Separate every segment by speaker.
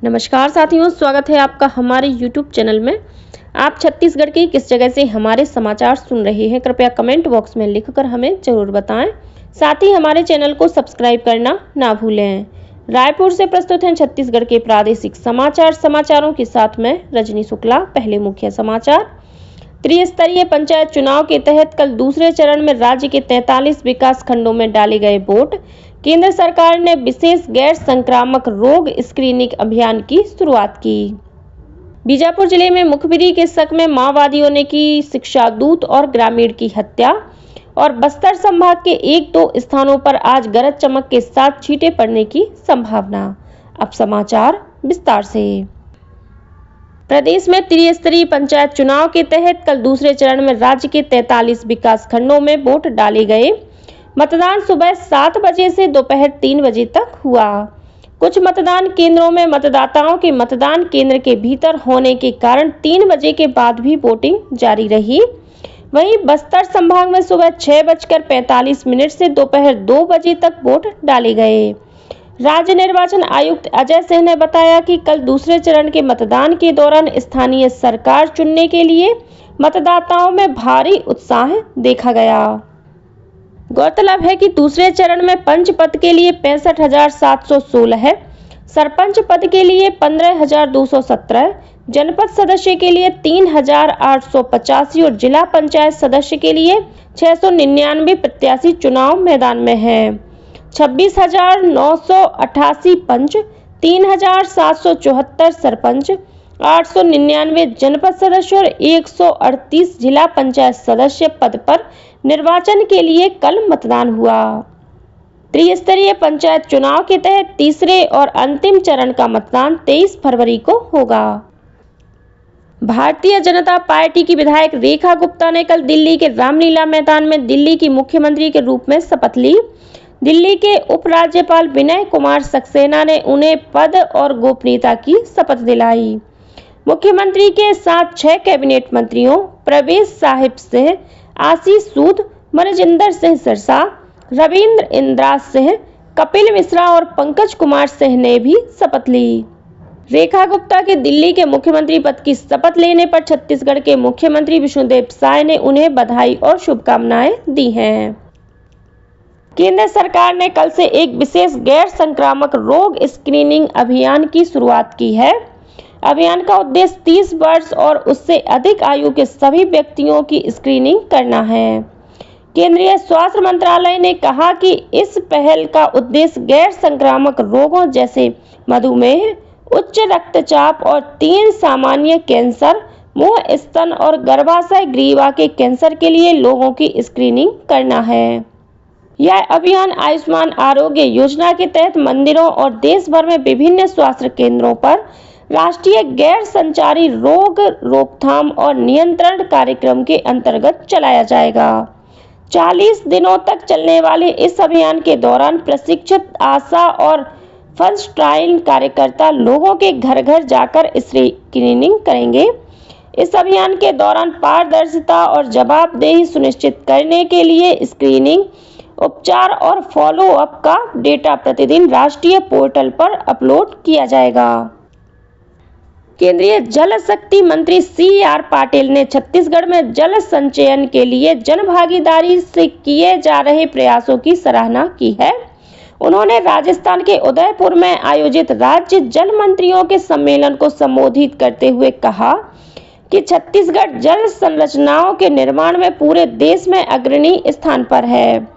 Speaker 1: नमस्कार साथियों, स्वागत है आपका हमारे YouTube चैनल में। आप छत्तीसगढ़ की किस जगह से हमारे समाचार सुन रहे हैं, कृपया कमेंट बॉक्स में लिखकर हमें जरूर बताएं। साथ ही हमारे चैनल को सब्सक्राइब करना ना भूलें। रायपुर से प्रस्तुत हैं छत्तीसगढ़ के प्रादेशिक समाचारों के साथ मैं रजनी शुक्ला। पहले मुख्य समाचार। त्रिस्तरीय पंचायत चुनाव के तहत कल दूसरे चरण में राज्य के 43 विकास खंडों में डाले गए वोट। केंद्र सरकार ने विशेष गैर संक्रामक रोग स्क्रीनिंग अभियान की शुरुआत की। बीजापुर जिले में मुखबिरी के शक में माओवादियों ने की शिक्षा दूत और ग्रामीण की हत्या। और बस्तर संभाग के 1-2 स्थानों पर आज गरज चमक के साथ छींटे पड़ने की संभावना। अब समाचार विस्तार से। प्रदेश में त्रिस्तरीय पंचायत चुनाव के तहत कल दूसरे चरण में राज्य के 43 विकास खंडों में वोट डाले गए। मतदान सुबह 7 बजे से दोपहर 3 बजे तक हुआ। कुछ मतदान केंद्रों में मतदाताओं के मतदान केंद्र के भीतर होने के कारण 3 बजे के बाद भी वोटिंग जारी रही। वहीं बस्तर संभाग में सुबह 6:45 से दोपहर 2 बजे तक वोट डाले गए। राज्य निर्वाचन आयुक्त अजय सिंह ने बताया कि कल दूसरे चरण के मतदान के दौरान स्थानीय सरकार चुनने के लिए मतदाताओं में भारी उत्साह देखा गया। गौरतलब है कि दूसरे चरण में पंच पद के लिए 65,716 है, सरपंच पद के लिए 15,217, जनपद सदस्य के लिए 3,885 और जिला पंचायत सदस्य के लिए 699 प्रत्याशी चुनाव मैदान में हैं। 26,988 पंच, 3,774 सरपंच, 899 जनपद सदस्य और 138 जिला पंचायत सदस्य पद पर निर्वाचन के लिए कल मतदान हुआ। त्रिस्तरीय पंचायत चुनाव के तहत तीसरे और अंतिम चरण का मतदान 23 फरवरी को होगा। भारतीय जनता पार्टी की विधायक रेखा गुप्ता ने कल दिल्ली के रामलीला मैदान में दिल्ली की मुख्यमंत्री के रूप में शपथ ली। दिल्ली के उपराज्यपाल विनय कुमार सक्सेना ने उन्हें पद और गोपनीयता की शपथ दिलाई। मुख्यमंत्री के साथ 6 कैबिनेट मंत्रियों प्रवेश साहिब सिंह, आशीष सूद, मनजिंदर सिंह सिरसा, रविंद्र इंद्राज सिंह, कपिल मिश्रा और पंकज कुमार सिंह ने भी शपथ ली। रेखा गुप्ता के दिल्ली के मुख्यमंत्री पद की शपथ लेने पर छत्तीसगढ़ के मुख्यमंत्री विष्णुदेव साय ने उन्हें बधाई और शुभकामनाएं दी हैं। केंद्र सरकार ने कल से एक विशेष गैर संक्रामक रोग स्क्रीनिंग अभियान की शुरुआत की है। अभियान का उद्देश्य 30 वर्ष और उससे अधिक आयु के सभी व्यक्तियों की स्क्रीनिंग करना है। केंद्रीय स्वास्थ्य मंत्रालय ने कहा कि इस पहल का उद्देश्य गैर संक्रामक रोगों जैसे मधुमेह, उच्च रक्तचाप और 3 सामान्य कैंसर, मुंह, स्तन और गर्भाशय ग्रीवा के कैंसर के लिए लोगों की स्क्रीनिंग करना है। यह अभियान आयुष्मान आरोग्य योजना के तहत मंदिरों और देश भर में विभिन्न स्वास्थ्य केंद्रों पर राष्ट्रीय गैर संचारी रोग रोकथाम और नियंत्रण कार्यक्रम के अंतर्गत चलाया जाएगा। 40 दिनों तक चलने वाले इस अभियान के दौरान प्रशिक्षित आशा और फर्स्ट लाइन कार्यकर्ता लोगों के घर घर जाकर स्क्रीनिंग करेंगे। इस अभियान के दौरान पारदर्शिता और जवाबदेही सुनिश्चित करने के लिए स्क्रीनिंग, उपचार और फॉलो अप का डेटा प्रतिदिन राष्ट्रीय पोर्टल पर अपलोड किया जाएगा। केंद्रीय जल शक्ति मंत्री CR पाटिल ने छत्तीसगढ़ में जल संचयन के लिए जनभागीदारी से किए जा रहे प्रयासों की सराहना की है। उन्होंने राजस्थान के उदयपुर में आयोजित राज्य जल मंत्रियों के सम्मेलन को संबोधित करते हुए कहा कि छत्तीसगढ़ जल संरचनाओं के निर्माण में पूरे देश में अग्रणी स्थान पर है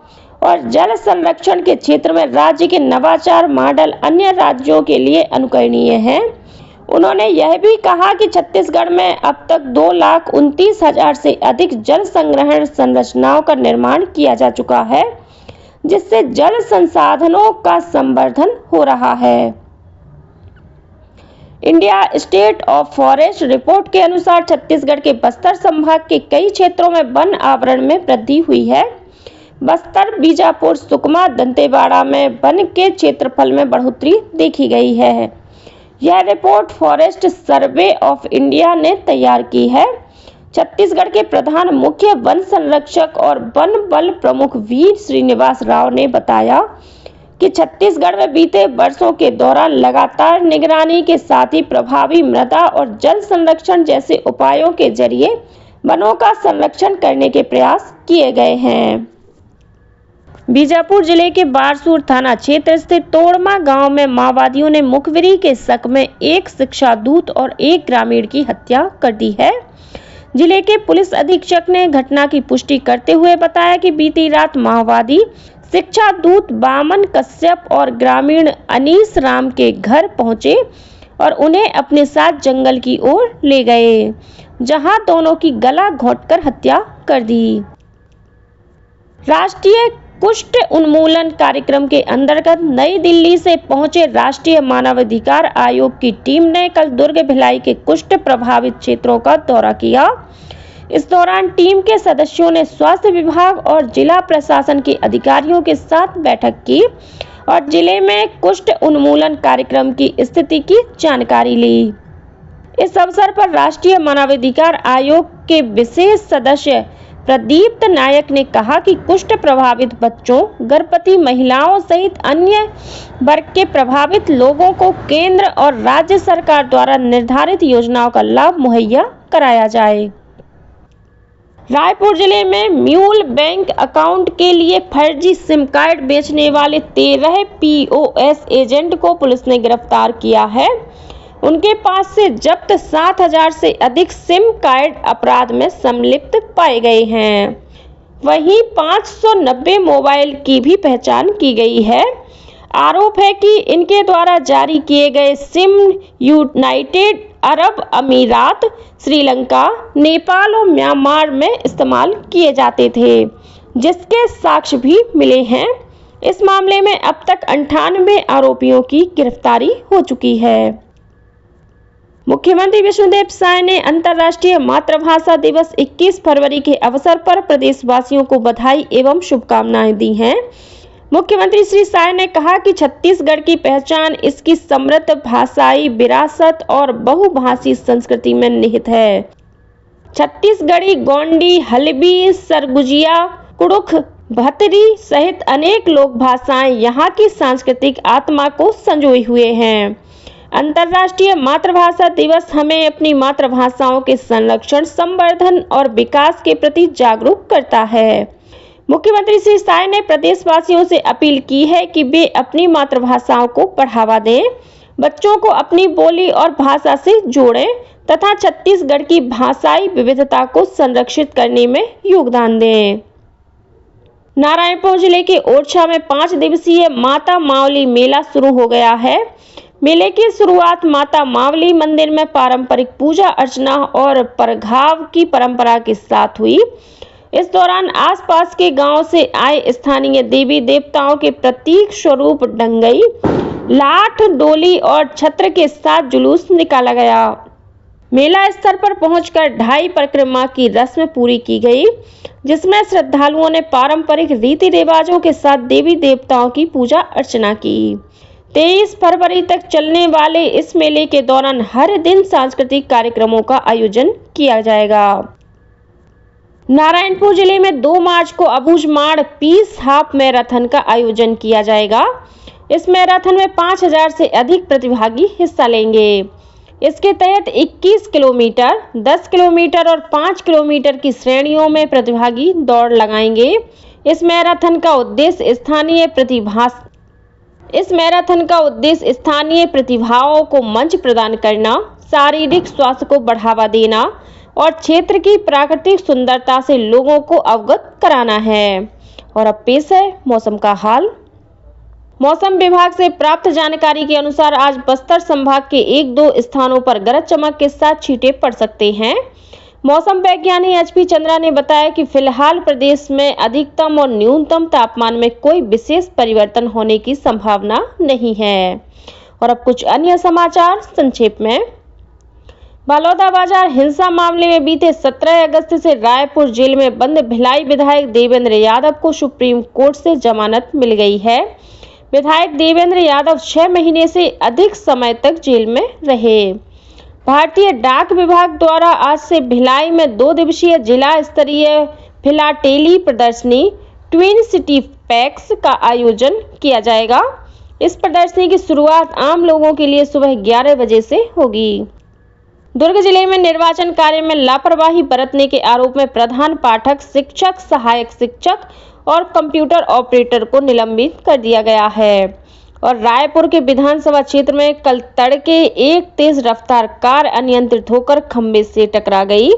Speaker 1: और जल संरक्षण के क्षेत्र में राज्य के नवाचार मॉडल अन्य राज्यों के लिए अनुकरणीय हैं। उन्होंने यह भी कहा कि छत्तीसगढ़ में अब तक 2,29,000 से अधिक जल संग्रहण संरचनाओं का निर्माण किया जा चुका है, जिससे जल संसाधनों का संवर्धन हो रहा है। India state of forest report के अनुसार छत्तीसगढ़ के बस्तर संभाग के कई क्षेत्रों में वन आवरण में वृद्धि हुई है। बस्तर, बीजापुर, सुकमा, दंतेवाड़ा में वन के क्षेत्रफल में बढ़ोतरी देखी गई है। यह report forest survey of India ने तैयार की है। छत्तीसगढ़ के प्रधान मुख्य वन संरक्षक और वन बल प्रमुख वी श्रीनिवास राव ने बताया कि छत्तीसगढ़ में बीते वर्षों के दौरान लगातार निगरानी के साथ ही प्रभावी मृदा और जल संरक्षण जैसे उपायों के जरिए वनों का संरक्षण करने के प्रयास किए गए हैं। बीजापुर जिले के बारसूर थाना क्षेत्र स्थित तोड़मा गांव में माओवादियों ने मुखबिरी के शक में एक शिक्षा दूत और एक ग्रामीण की हत्या कर दी है। जिले के पुलिस अधीक्षक ने घटना की पुष्टि करते हुए बताया कि बीती रात माओवादी शिक्षा दूत बामन कश्यप और ग्रामीण अनीस राम के घर पहुंचे और उन्हें अपने साथ जंगल की ओर ले गए, जहां दोनों की गला घोंटकर हत्या कर दी। राष्ट्रीय कुष्ठ उन्मूलन कार्यक्रम के अंतर्गत नई दिल्ली से पहुंचे राष्ट्रीय मानवाधिकार आयोग की टीम ने कल दुर्ग भिलाई के कुष्ठ प्रभावित क्षेत्रों का दौरा किया। इस दौरान टीम के सदस्यों ने स्वास्थ्य विभाग और जिला प्रशासन के अधिकारियों के साथ बैठक की और जिले में कुष्ठ उन्मूलन कार्यक्रम की स्थिति की जानकारी ली। इस अवसर पर राष्ट्रीय मानवाधिकार आयोग के विशेष सदस्य प्रदीप्त नायक ने कहा कि कुष्ठ प्रभावित बच्चों, गर्भवती महिलाओं सहित अन्य वर्ग के प्रभावित लोगों को केंद्र और राज्य सरकार द्वारा निर्धारित योजनाओं का लाभ मुहैया कराया जाए। रायपुर जिले में म्यूल बैंक अकाउंट के लिए फर्जी सिम कार्ड बेचने वाले 13 POS एजेंट को पुलिस ने गिरफ्तार किया है। उनके पास से जब्त 7,000 से अधिक सिम कार्ड अपराध में सम्मिलित पाए गए हैं। वहीं 590 मोबाइल की भी पहचान की गई है। आरोप है कि इनके द्वारा जारी किए गए सिम यूनाइटेड अरब अमीरात, श्रीलंका, नेपाल और म्यांमार में इस्तेमाल किए जाते थे, जिसके साक्ष्य भी मिले हैं। इस मामले में अब तक 98 आरोपियों की गिरफ्तारी हो चुकी है। मुख्यमंत्री विष्णुदेव साय ने अंतर्राष्ट्रीय मातृभाषा दिवस 21 फरवरी के अवसर पर प्रदेशवासियों को बधाई एवं शुभकामनाएं दी हैं। मुख्यमंत्री श्री साय ने कहा कि छत्तीसगढ़ की पहचान इसकी समृद्ध भाषाई विरासत और बहुभाषी संस्कृति में निहित है। छत्तीसगढ़ी, गोंडी, हल्बी, सरगुजिया, कुड़ुख, भतरी सहित अनेक लोक भाषाएं यहाँ की सांस्कृतिक आत्मा को संजोए हुए हैं। अंतर्राष्ट्रीय मातृभाषा दिवस हमें अपनी मातृभाषाओं के संरक्षण, संवर्धन और विकास के प्रति जागरूक करता है। मुख्यमंत्री श्री साय ने प्रदेशवासियों से अपील की है कि वे अपनी मातृभाषाओं को बढ़ावा दें, बच्चों को अपनी बोली और भाषा से जोड़ें तथा छत्तीसगढ़ की भाषाई विविधता को संरक्षित करने में योगदान दें। नारायणपुर जिले के ओरछा में 5 दिवसीय माता मावली मेला शुरू हो गया है। मेले की शुरुआत माता मावली मंदिर में पारंपरिक पूजा अर्चना और परघाव की परंपरा के साथ हुई। इस दौरान आसपास के गांव से आए स्थानीय देवी देवताओं के प्रतीक स्वरूप डंगई, लाठ, डोली और छत्र के साथ जुलूस निकाला गया। मेला स्थल पर पहुंचकर ढाई परिक्रमा की रस्म पूरी की गई, जिसमें श्रद्धालुओं ने पारंपरिक रीति रिवाजों के साथ देवी देवताओं की पूजा अर्चना की। 23 फरवरी तक चलने वाले इस मेले के दौरान हर दिन सांस्कृतिक कार्यक्रमों का आयोजन किया जाएगा। नारायणपुर जिले में 2 मार्च को अबूझमाड़ पीस हाफ मैराथन का आयोजन किया जाएगा। इस मैराथन में 5,000 से अधिक प्रतिभागी हिस्सा लेंगे। इसके तहत 21 किलोमीटर, 10 किलोमीटर और 5 किलोमीटर की श्रेणियों में प्रतिभागी दौड़ लगाएंगे। इस मैराथन का उद्देश्य स्थानीय प्रतिभाओं को मंच प्रदान करना, शारीरिक स्वास्थ्य को बढ़ावा देना और क्षेत्र की प्राकृतिक सुंदरता से लोगों को अवगत कराना है। और अब पेश है मौसम का हाल। मौसम विभाग से प्राप्त जानकारी के अनुसार आज बस्तर संभाग के 1-2 स्थानों पर गरज चमक के साथ छींटे पड़ सकते हैं। मौसम वैज्ञानिक HP चंद्रा ने बताया कि फिलहाल प्रदेश में अधिकतम और न्यूनतम तापमान में कोई विशेष परिवर्तन होने की संभावना नहीं है। और अब कुछ अन्य समाचार संक्षेप में। बालौदाबाजार हिंसा मामले में बीते 17 अगस्त से रायपुर जेल में बंद भिलाई विधायक देवेंद्र यादव को सुप्रीम कोर्ट से जमानत मिल गई है। विधायक देवेंद्र यादव 6 महीने से अधिक समय तक जेल में रहे। भारतीय डाक विभाग द्वारा आज से भिलाई में 2 दिवसीय जिला स्तरीय फिलाटेली प्रदर्शनी ट्विन सिटी पैक्स का आयोजन किया जाएगा। इस प्रदर्शनी की शुरुआत आम लोगों के लिए सुबह 11 बजे से होगी। दुर्ग जिले में निर्वाचन कार्य में लापरवाही बरतने के आरोप में प्रधान पाठक, शिक्षक, सहायक शिक्षक और कंप्यूटर ऑपरेटर को निलंबित कर दिया गया है। और रायपुर के विधानसभा क्षेत्र में कल तड़के एक तेज रफ्तार कार अनियंत्रित होकर खंबे से टकरा गई।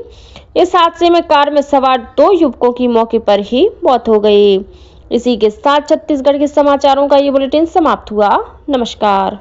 Speaker 1: इस हादसे में कार में सवार 2 युवकों की मौके पर ही मौत हो गई। इसी के साथ छत्तीसगढ़ के समाचारों का ये बुलेटिन समाप्त हुआ। नमस्कार।